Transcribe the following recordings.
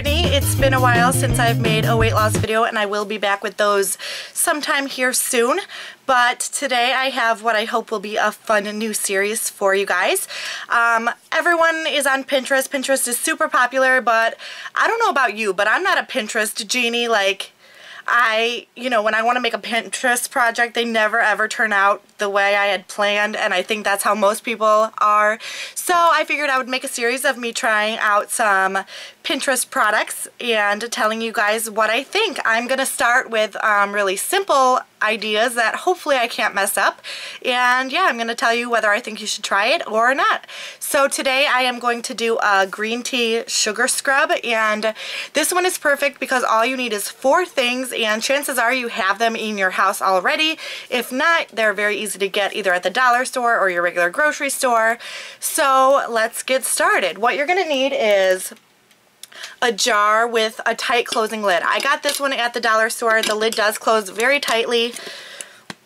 Brittany. It's been a while since I've made a weight loss video, and I will be back with those sometime here soon. But today I have what I hope will be a fun new series for you guys. Everyone is on Pinterest. Pinterest is super popular, but I don't know about you, but I'm not a Pinterest genie. Like, when I want to make a Pinterest project, they never ever turn out the way I had planned, and I think that's how most people are. So I figured I would make a series of me trying out some Pinterest products and telling you guys what I think. I'm going to start with really simple ideas that hopefully I can't mess up, and yeah, I'm going to tell you whether I think you should try it or not. So today I am going to do a green tea sugar scrub, and this one is perfect because all you need is 4 things, and chances are you have them in your house already. If not, they're very easy to get either at the dollar store or your regular grocery store. So let's get started. What you're going to need is a jar with a tight closing lid. I got this one at the dollar store. The lid does close very tightly.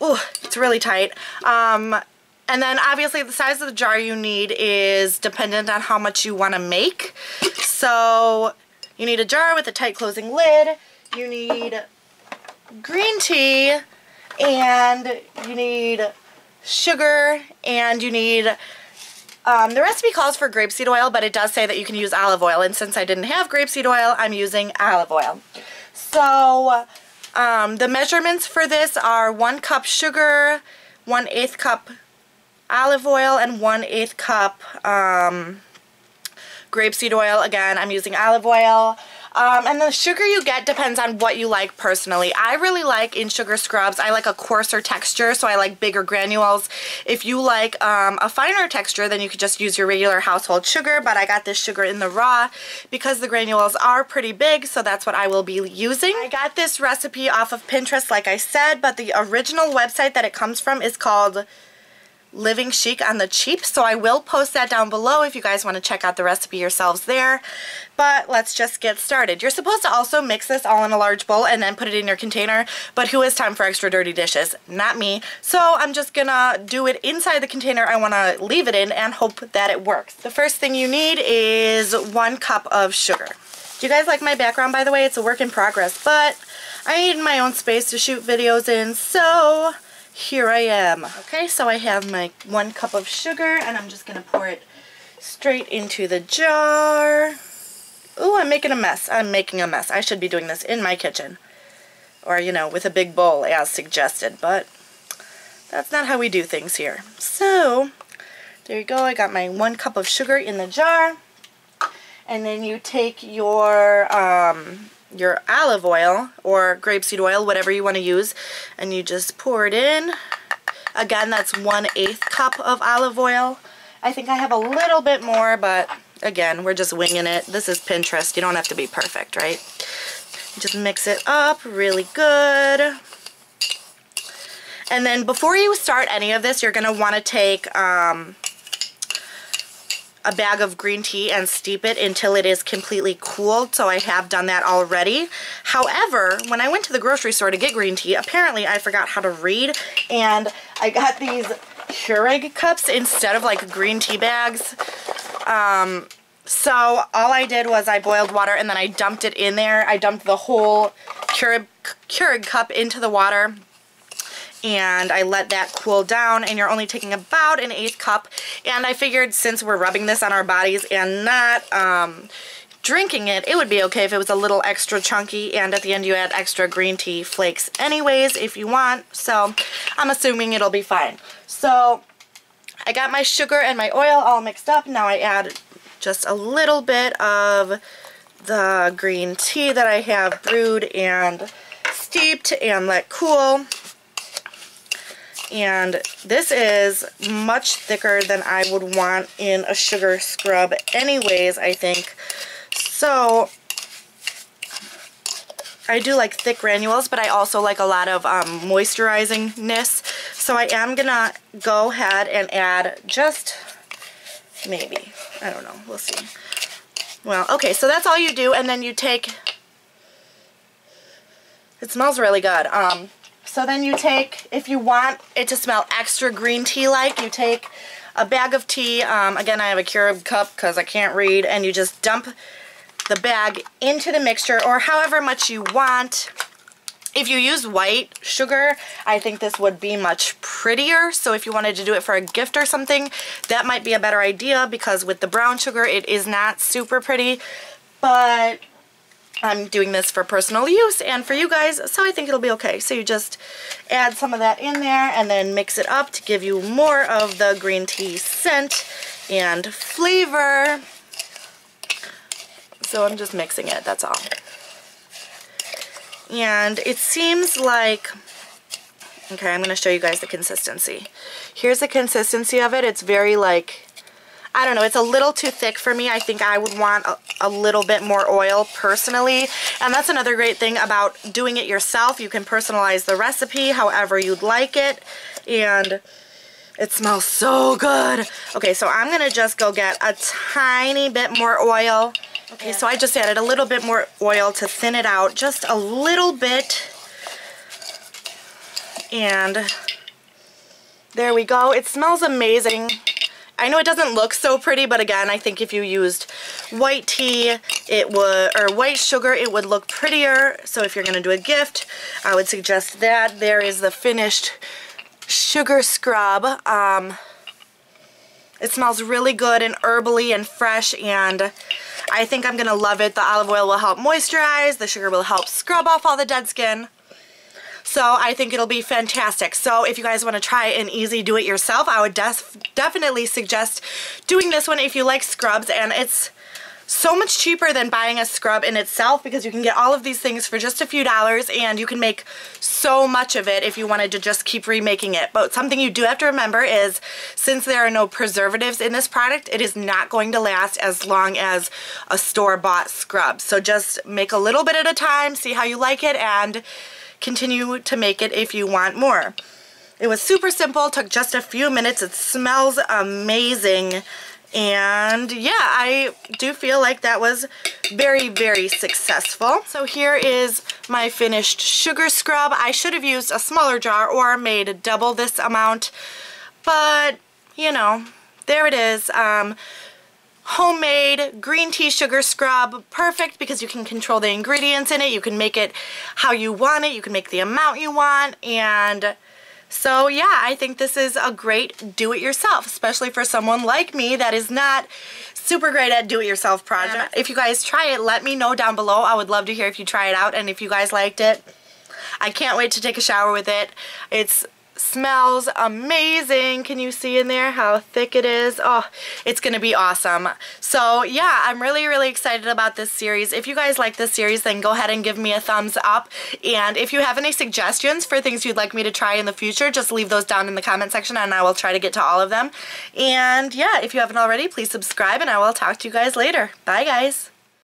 Ooh, it's really tight. And then obviously the size of the jar you need is dependent on how much you want to make. So you need a jar with a tight closing lid. You need green tea, and you need sugar, and you need the recipe calls for grapeseed oil, but it does say that you can use olive oil, and since I didn't have grapeseed oil, I'm using olive oil. So the measurements for this are 1 cup sugar, 1/8 cup olive oil, and 1/8 cup grapeseed oil. Again, I'm using olive oil. And the sugar you get depends on what you like personally. I really like in sugar scrubs, I like a coarser texture, so I like bigger granules. If you like a finer texture, then you could just use your regular household sugar, but I got this sugar in the raw because the granules are pretty big, so that's what I will be using. I got this recipe off of Pinterest, like I said, but the original website that it comes from is called Living Chic on the Cheap, so I will post that down below if you guys want to check out the recipe yourselves there. But let's just get started. You're supposed to also mix this all in a large bowl and then put it in your container, but who has time for extra dirty dishes? Not me. So I'm just gonna do it inside the container I want to leave it in and hope that it works. The first thing you need is 1 cup of sugar. Do you guys like my background, by the way? It's a work in progress, but I need my own space to shoot videos in, so here I am. Okay, so I have my 1 cup of sugar, and I'm just going to pour it straight into the jar. Ooh, I'm making a mess. I'm making a mess. I should be doing this in my kitchen. Or, with a big bowl as suggested, but that's not how we do things here. So, there you go. I got my 1 cup of sugar in the jar. And then you take your olive oil or grapeseed oil, whatever you want to use, and you just pour it in. Again, that's 1/8 cup of olive oil. I think I have a little bit more, but again, we're just winging it. This is Pinterest. You don't have to be perfect, right? Just mix it up really good. And then before you start any of this, you're going to want to take a bag of green tea and steep it until it is completely cooled, so I have done that already. However, when I went to the grocery store to get green tea, apparently I forgot how to read, and I got these Keurig cups instead of like green tea bags. So all I did was I boiled water and then I dumped it in there. I dumped the whole Keurig cup into the water, and I let that cool down, and you're only taking about 1/8 cup, and I figured since we're rubbing this on our bodies and not drinking it, it would be okay if it was a little extra chunky, and at the end you add extra green tea flakes anyways if you want, so I'm assuming it'll be fine. So I got my sugar and my oil all mixed up. Now I add just a little bit of the green tea that I have brewed and steeped and let cool. And this is much thicker than I would want in a sugar scrub anyways, I think. So I do like thick granules, but I also like a lot of moisturizing-ness. So I am going to go ahead and add just maybe, I don't know, we'll see. Well, okay, so that's all you do, and then you take, it smells really good. So then you take, if you want it to smell extra green tea-like, you take a bag of tea. Again, I have a Keurig cup because I can't read, and you just dump the bag into the mixture, or however much you want. If you use white sugar, I think this would be much prettier. So if you wanted to do it for a gift or something, that might be a better idea, because with the brown sugar, it is not super pretty. But I'm doing this for personal use and for you guys, so I think it'll be okay. So you just add some of that in there and then mix it up to give you more of the green tea scent and flavor. So I'm just mixing it, that's all. And it seems like, okay, I'm going to show you guys the consistency. Here's the consistency of it. It's very like, I don't know, it's a little too thick for me. I think I would want a little bit more oil personally. And that's another great thing about doing it yourself. You can personalize the recipe however you'd like it. And it smells so good. Okay, so I'm going to just go get a tiny bit more oil. Okay, so I just added a little bit more oil to thin it out, just a little bit. And there we go. It smells amazing. I know it doesn't look so pretty, but again, I think if you used white tea, it would, or white sugar, it would look prettier. So if you're going to do a gift, I would suggest that. There is the finished sugar scrub. It smells really good and herbally and fresh, and I think I'm going to love it. The olive oil will help moisturize. The sugar will help scrub off all the dead skin. So I think it'll be fantastic. So if you guys want to try an easy do-it-yourself, I would definitely suggest doing this one if you like scrubs. And it's so much cheaper than buying a scrub in itself, because you can get all of these things for just a few dollars, and you can make so much of it if you wanted to just keep remaking it. But something you do have to remember is, since there are no preservatives in this product, it is not going to last as long as a store-bought scrub. So just make a little bit at a time, see how you like it, and continue to make it if you want more. It was super simple, took just a few minutes. It smells amazing. And yeah, I do feel like that was very, very successful. So here is my finished sugar scrub. I should have used a smaller jar or made double this amount, but you know, there it is. Homemade green tea sugar scrub, perfect because you can control the ingredients in it. You can make it how you want it. You can make the amount you want. And so yeah, I think this is a great do-it-yourself, especially for someone like me that is not super great at do-it-yourself projects. If you guys try it, let me know down below. I would love to hear if you try it out and if you guys liked it. I can't wait to take a shower with it. It smells amazing. Can you see in there how thick it is? Oh, it's gonna be awesome. So yeah, I'm really, really excited about this series. If you guys like this series, then go ahead and give me a thumbs up. And if you have any suggestions for things you'd like me to try in the future, just leave those down in the comment section and I will try to get to all of them. And yeah, if you haven't already, please subscribe and I will talk to you guys later. Bye guys.